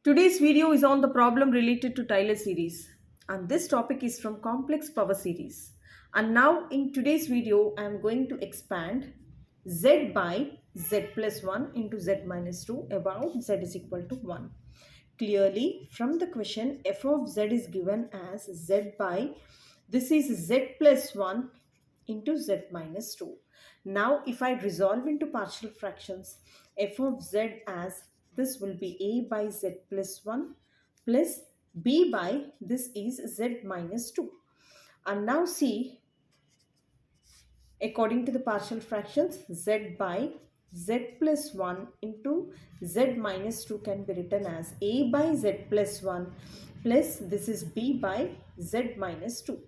Today's video is on the problem related to Taylor series, and this topic is from complex power series. And now in today's video I am going to expand z by z plus 1 into z minus 2 about z is equal to 1. Clearly from the question f of z is given as z by, this is z plus 1 into z minus 2. Now if I resolve into partial fractions, f of z as this will be a by z plus 1 plus b by this is z minus 2. And now see, according to the partial fractions, z by z plus 1 into z minus 2 can be written as a by z plus 1 plus this is b by z minus 2.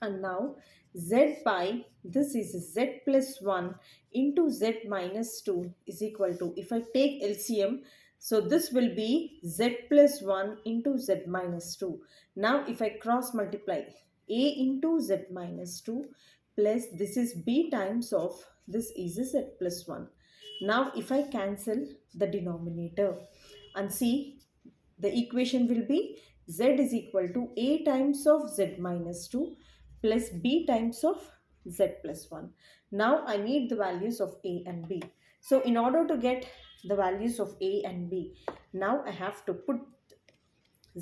And now z by this is z plus 1 into z minus 2 is equal to, if I take LCM, so this will be z plus 1 into z minus 2. Now if I cross multiply, a into z minus 2 plus this is b times of this is z plus 1. Now if I cancel the denominator and see, the equation will be z is equal to a times of z minus 2 plus b times of z plus 1. Now I need the values of a and b. So in order to get the values of a and b, now I have to put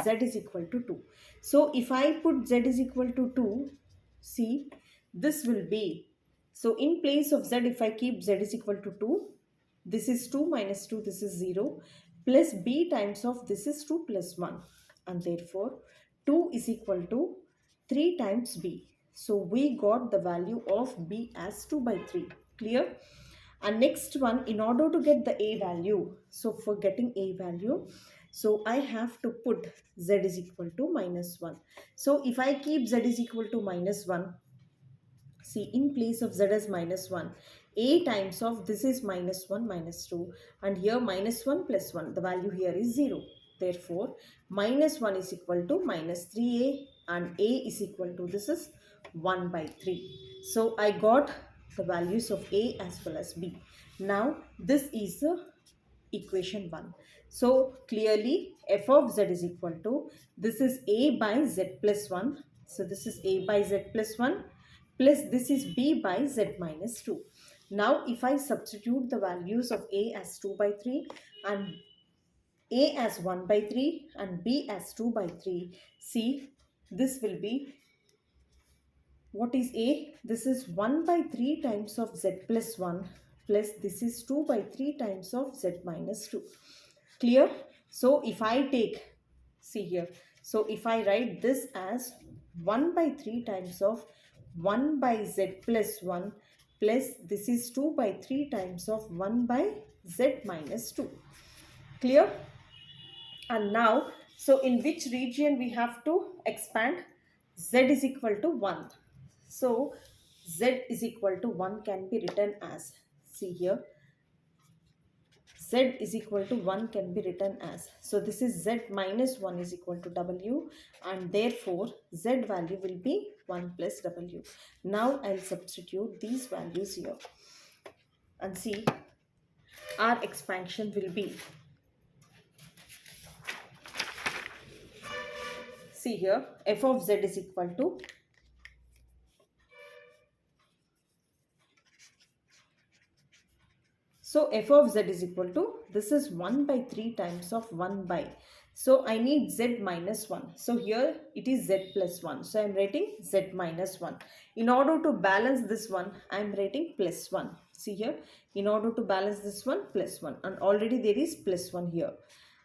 z is equal to 2. So if I put z is equal to 2, see, this will be, so in place of z, if I keep z is equal to 2, this is 2 minus 2, this is 0, plus b times of this is 2 plus 1. And therefore, 2 is equal to 3 times b. So we got the value of b as 2 by 3. Clear? And next one, in order to get the a value, so for getting a value, so I have to put z is equal to minus 1. So if I keep z is equal to minus 1, see, in place of z as minus 1, a times of this is minus 1 minus 2, and here minus 1 plus 1, the value here is 0. Therefore, minus 1 is equal to minus 3a and a is equal to this is 1 by 3. So I got the values of a as well as b. Now this is the equation 1. So clearly f of z is equal to, this is a by z plus 1. So this is a by z plus 1 plus this is b by z minus 2. Now if I substitute the values of a as 2 by 3 and a as 1 by 3 and b as 2 by 3, see, this will be, what is a? This is 1 by 3 times of z plus 1 plus this is 2 by 3 times of z minus 2. Clear? So if I take, see here, so if I write this as 1 by 3 times of 1 by z plus 1 plus this is 2 by 3 times of 1 by z minus 2. Clear? And now, so in which region we have to expand? Z is equal to 1. So z is equal to 1 can be written as, see here, z is equal to 1 can be written as, so this is z minus 1 is equal to w, and therefore z value will be 1 plus w. Now I'll substitute these values here and see, our expansion will be, see here, f of z is equal to, so f of z is equal to, this is 1 by 3 times of 1 by, so I need z minus 1. So here it is z plus 1. So I am writing z minus 1. In order to balance this one, I am writing plus 1. See here, in order to balance this one, plus 1. And already there is plus 1 here.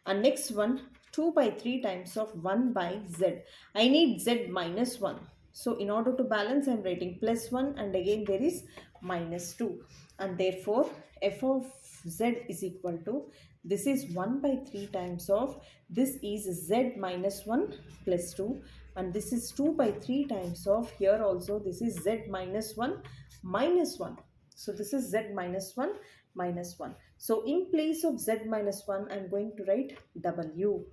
And next one, 2 by 3 times of 1 by z. I need z minus 1. So in order to balance, I am writing plus 1 and again there is minus 2. And therefore, f of z is equal to, this is 1 by 3 times of, this is z minus 1 plus 2, and this is 2 by 3 times of, here also this is z minus 1 minus 1. So this is z minus 1 minus 1. So in place of z minus 1, I am going to write w.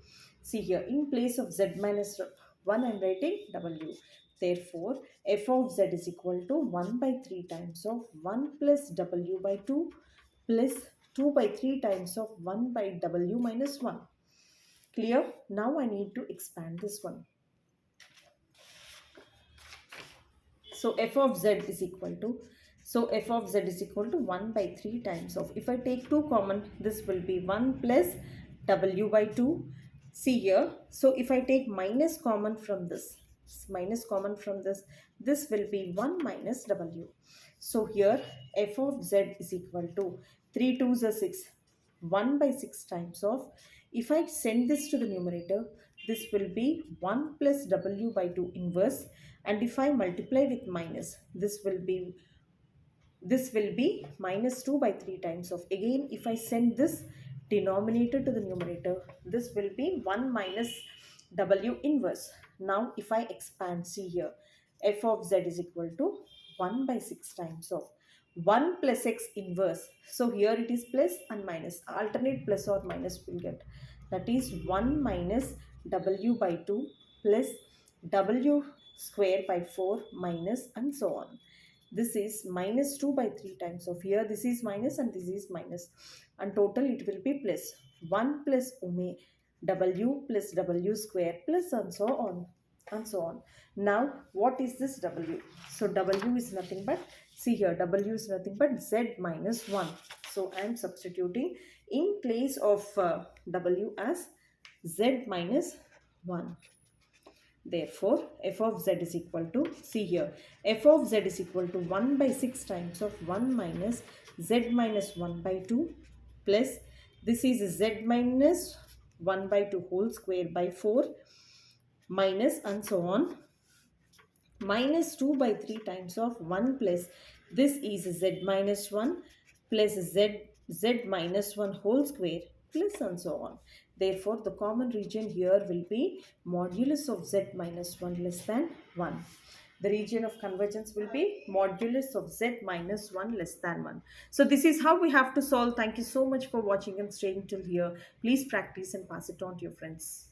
See here, in place of z minus 1, I am writing w. Therefore, f of z is equal to 1 by 3 times of 1 plus w by 2 plus 2 by 3 times of 1 by w minus 1. Clear? Now I need to expand this one. So f of z is equal to, so f of z is equal to 1 by 3 times of, if I take 2 common, this will be 1 plus w by 2. See here, so if I take minus common from this, this will be 1 minus w. So here f of z is equal to 3 2s are 6, 1 by 6 times of, if I send this to the numerator, this will be 1 plus w by 2 inverse, and if I multiply with minus, this will be minus 2 by 3 times of, again if I send this denominator to the numerator, this will be 1 minus w inverse. Now if I expand, see here, f of z is equal to 1 by 6 times of 1 plus x inverse. So here it is plus and minus, alternate plus or minus will get, that is 1 minus w by 2 plus w square by 4 minus and so on. This is minus 2 by 3 times of, here this is minus and this is minus, and total it will be plus 1 plus omega w plus w square plus and so on and so on. Now what is this w? So w is nothing but, see here, w is nothing but z minus 1. So I am substituting in place of w as z minus 1. Therefore, f of z is equal to, see here, f of z is equal to 1 by 6 times of 1 minus z minus 1 by 2 plus, this is z minus 1 by 2 whole square by 4 minus and so on, minus 2 by 3 times of 1 plus, this is z minus 1 plus z minus 1 whole square plus and so on. Therefore, the common region here will be modulus of z minus 1 less than 1. The region of convergence will be modulus of z minus 1 less than 1. So this is how we have to solve. Thank you so much for watching and staying till here. Please practice and pass it on to your friends.